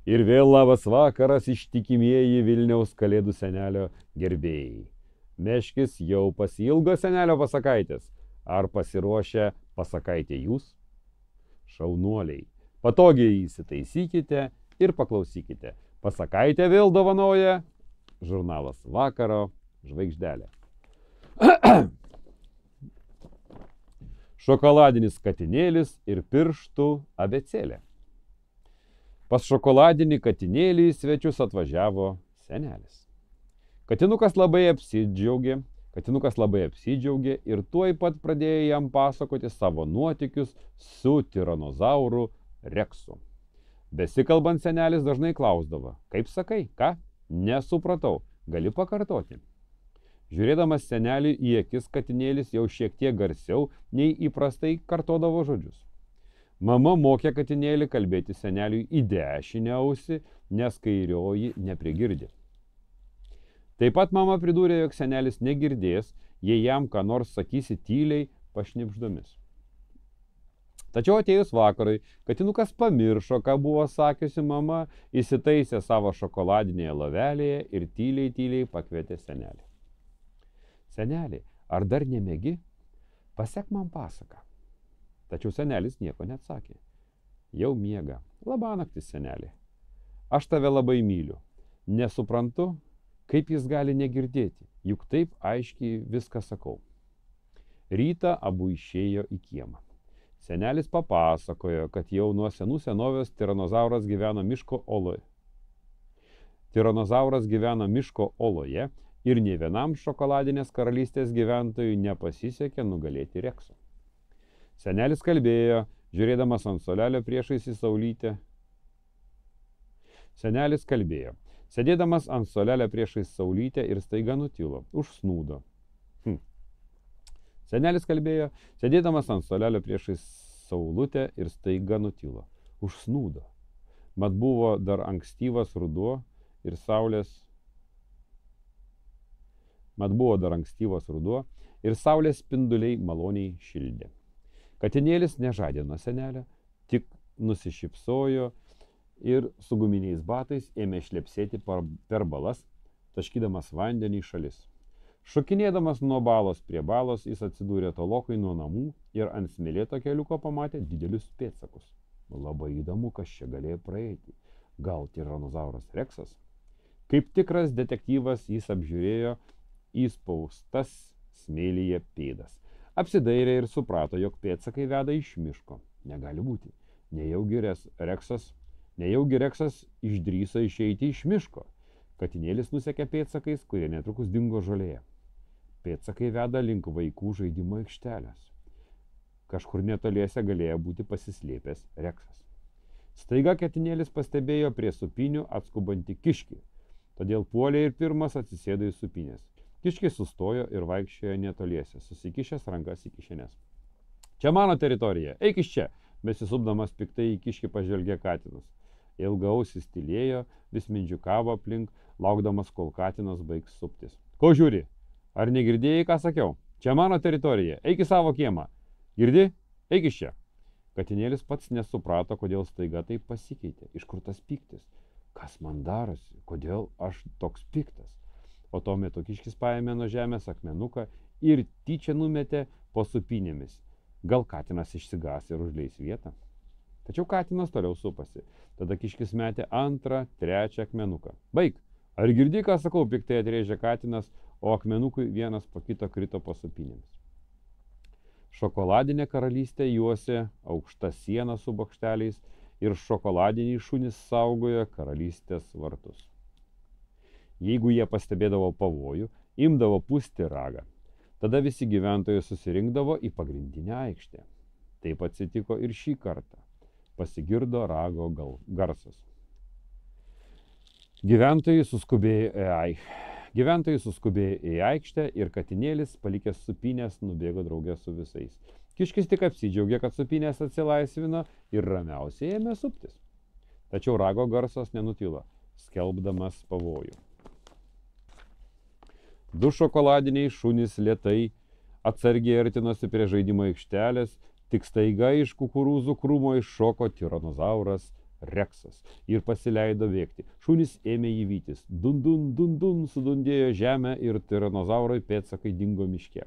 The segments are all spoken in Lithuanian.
Ir vėl labas vakaras ištikimieji Vilniaus kalėdų senelio gerbėjai. Meškis jau pasiilgo senelio pasakaitės. Ar pasiruošę pasakaitė jūs? Šaunuoliai, patogiai įsitaisykite ir paklausykite. Pasakaitę vėl dovanoja žurnalas Vakaro žvaigždelė. Šokoladinis katinėlis ir pirštų abėcėlė. Pas šokoladinį katinėlį į svečius atvažiavo senelis. Katinukas labai apsidžiaugė ir tuoj pat pradėjo jam pasakoti savo nuotykius su tiranozauru Reksu. Besikalbant senelis dažnai klausdavo: kaip sakai, ką? Nesupratau, gali pakartoti. Žiūrėdamas seneliui į akis, katinėlis jau šiek tiek garsiau nei įprastai kartodavo žodžius. Mama mokė katinėlį kalbėti seneliui į dešinę ausį, nes kairioji neprigirdi. Taip pat mama pridūrė, jog senelis negirdės, jei jam ką nors sakysi tyliai pašnipždomis. Tačiau atėjus vakarui, katinukas pamiršo, ką buvo sakiusi mama, įsitaisė savo šokoladinėje lovelėje ir tyliai pakvietė senelį. Seneli, ar dar nemėgi? Pasek man pasaką. Tačiau senelis nieko neatsakė. Jau miega. Labanaktis, senelė. Aš tave labai myliu. Nesuprantu, kaip jis gali negirdėti, juk taip aiškiai viską sakau. Rytą abu išėjo į kiemą. Senelis papasakojo, kad jau nuo senų senovės tiranozauras gyveno miško oloje ir nė vienam šokoladinės karalystės gyventojui nepasisekė nugalėti Rekso. Senelis kalbėjo, žiūrėdamas ant suolelio priešais į saulytę. Sėdėdamas ant suolelio priešais saulytę ir staiga nutilo, užsnūdo. Senelis kalbėjo, sėdėdamas ant suolelio priešais saulutę ir staiga nutilo, užsnūdo. Mat buvo dar ankstyvas ruduo ir saulės spinduliai maloniai šildė. Katinėlis nežadino senelio, tik nusišypsojo ir su guminiais batais ėmė šlepsėti per balas, taškydamas vandenį į šalis. Šokinėdamas nuo balos prie balos, jis atsidūrė tolokai nuo namų ir ant smėlėto keliuko pamatė didelius pėdsakus. Labai įdomu, kas čia galėjo praeiti. Gal tiranozauras Reksas? Kaip tikras detektyvas jis apžiūrėjo įspaustas smėlyje pėdas. Apsidairė ir suprato, jog pėdsakai veda iš miško. Negali būti. Nejaugi Reksas išdrįso išeiti iš miško. Katinėlis nusekė pėdsakais, kurie netrukus dingo žolėje. Pėdsakai veda link vaikų žaidimo aikštelės. Kažkur netoliese galėjo būti pasislėpęs Reksas. Staiga katinėlis pastebėjo prie supinių atskubantį kiškį. Todėl puolė ir pirmas atsisėdo į supinės. Kiškis sustojo ir vaikščiojo netoliese, susikišęs rankas į kišenes. Čia mano teritorija, eik iš čia, besisupdamas piktai į kiškį pažvelgė katinas. Ilgaausis tylėjo, vis mindžiukavo aplink, laukdamas, kol katinas baigs suptis. Ko žiūri? Ar negirdėjai, ką sakiau? Čia mano teritorija, eik į savo kiemą. Girdi? Eik iš čia. Katinėlis pats nesuprato, kodėl staiga taip pasikeitė. Iš kur tas piktis? Kas man darosi? Kodėl aš toks piktas? O tuo metu kiškis paėmė nuo žemės akmenuką ir tyčia numetė po supinėmis. Gal katinas išsigąs ir užleis vietą? Tačiau katinas toliau supasi. Tada kiškis metė antrą, trečią akmenuką. Baik! Ar girdi, ką sakau, piktai atrėžė katinas, o akmenukui vienas po kito krito po supinėmis. Šokoladinė karalystė juosė aukšta siena su bokšteliais ir šokoladiniai šunys saugojo karalystės vartus. Jeigu jie pastebėdavo pavojų, imdavo pūsti ragą. Tada visi gyventojai susirinkdavo į pagrindinę aikštę. Taip atsitiko ir šį kartą. Pasigirdo rago garsas. Gyventojai suskubėjo į aikštę ir katinėlis, palikęs supinės, nubėgo drauge su visais. Kiškis tik apsidžiaugė, kad supinės atsilaisvino ir ramiausiai ėmė suptis. Tačiau rago garsas nenutilo, skelbdamas pavojų. Du šokoladiniai šunys lėtai atsargiai artinosi prie žaidimo aikštelės, tik staiga iš kukurūzų krūmo iššoko tiranozauras Reksas ir pasileido bėgti. Šunys ėmė jį vytis. Dun, dun, dun, dun, sudundėjo žemę ir tiranozaurai pėdsakai dingo miške.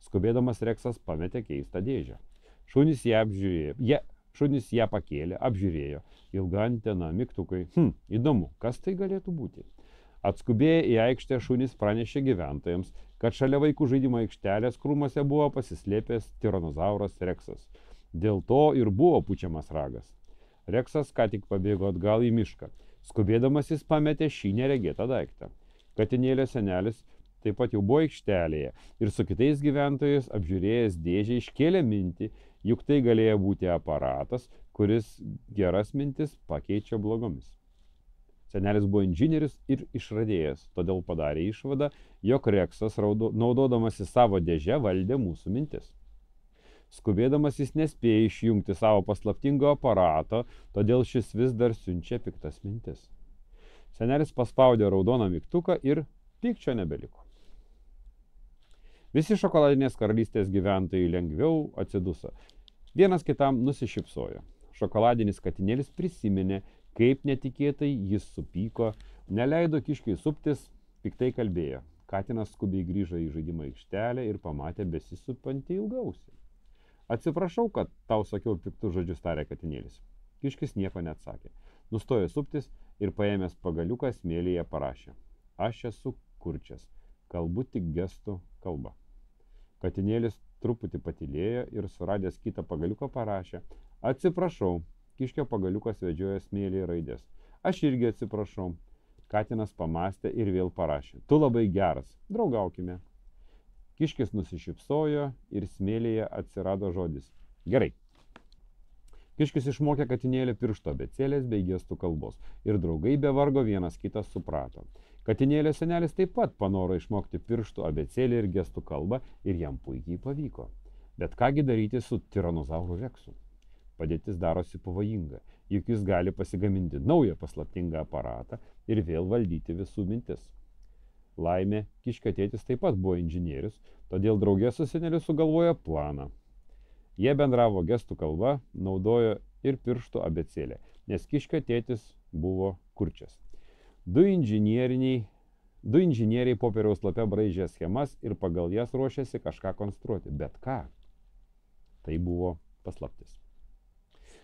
Skubėdamas Reksas pametė keistą dėžę. Šunys ją pakėlė, apžiūrėjo. Ilga antena, mygtukai. Įdomu, kas tai galėtų būti? Atskubėję į aikštę šunys pranešė gyventojams, kad šalia vaikų žaidimo aikštelės krūmuose buvo pasislėpęs tiranozauras Reksas. Dėl to ir buvo pučiamas ragas. Reksas ką tik pabėgo atgal į mišką. Skubėdamas jis pametė šį neregėtą daiktą. Katinėlio senelis taip pat jau buvo aikštelėje ir su kitais gyventojais apžiūrėjęs dėžę iškėlė mintį, juk tai galėjo būti aparatas, kuris geras mintis pakeičia blogomis. Senelis buvo inžinierius ir išradėjas, todėl padarė išvadą, jog Reksas, naudodamasi savo dėžę, valdė mūsų mintis. Skubėdamas jis nespėjo išjungti savo paslaptingo aparato, todėl šis vis dar siunčia piktas mintis. Senelis paspaudė raudoną mygtuką ir pykčio nebeliko. Visi šokoladinės karalystės gyventojai lengviau atsiduso. Vienas kitam nusišypsojo. Šokoladinis katinėlis prisiminė, kaip netikėtai jis supyko, neleido kiškiui suptis, piktai kalbėjo. Katinas skubiai grįžo į žaidimo aikštelę ir pamatė besisupantį ilgausį. Atsiprašau, kad tau sakiau piktus žodžius, tarė katinėlis. Kiškis nieko neatsakė. Nustojo suptis ir paėmęs pagaliuką smėlyje parašė. Aš esu kurčias, kalbu tik gestų kalba. Katinėlis truputį patylėjo ir suradęs kitą pagaliuką parašė. Atsiprašau, kiškio pagaliukas vedžiojo smėlyje raidės. Aš irgi atsiprašau. Katinas pamastė ir vėl parašė. Tu labai geras, draugaukime. Kiškis nusišypsojo ir smėlyje atsirado žodis. Gerai. Kiškis išmokė katinėlį piršto abėcėlės bei gestų kalbos ir draugai be vargo vienas kitą suprato. Katinėlio senelis taip pat panoro išmokti pirštų abėcėlį ir gestų kalbą ir jam puikiai pavyko. Bet kągi daryti su tiranozauru Reksu? Padėtis darosi pavojinga, juk jis gali pasigaminti naują paslaptingą aparatą ir vėl valdyti visų mintis. Laimė, kiškio tėtis taip pat buvo inžinierius, todėl draugė su seneliu sugalvojo planą. Jie bendravo gestų kalba, naudojo ir pirštų abėcėlę, nes kiškio tėtis buvo kurčias. Du inžinieriai popieriaus lape braižė schemas ir pagal jas ruošėsi kažką konstruoti. Bet ką? Tai buvo paslaptis.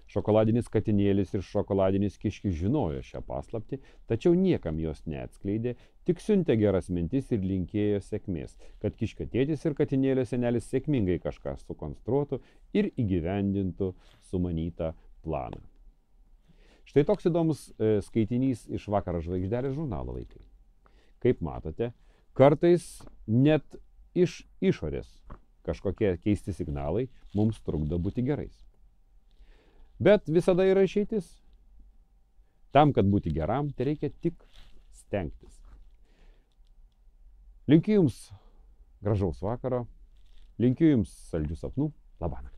Šokoladinis katinėlis ir šokoladinis kiškis žinojo šią paslaptį, tačiau niekam jos neatskleidė, tik siuntė geras mintis ir linkėjo sėkmės, kad kiškio tėtis ir katinėlio senelis sėkmingai kažką sukonstruotų ir įgyvendintų sumanytą planą. Štai toks įdomus skaitinys iš Vakaro žvaigždelės žurnalo Vaikai. Kaip matote, kartais net iš išorės kažkokie keisti signalai mums trukdo būti gerais. Bet visada yra išeitis. Tam, kad būti geram, tai reikia tik stengtis. Linkiu Jums gražaus vakaro, linkiu Jums saldžių sapnų, labanakt.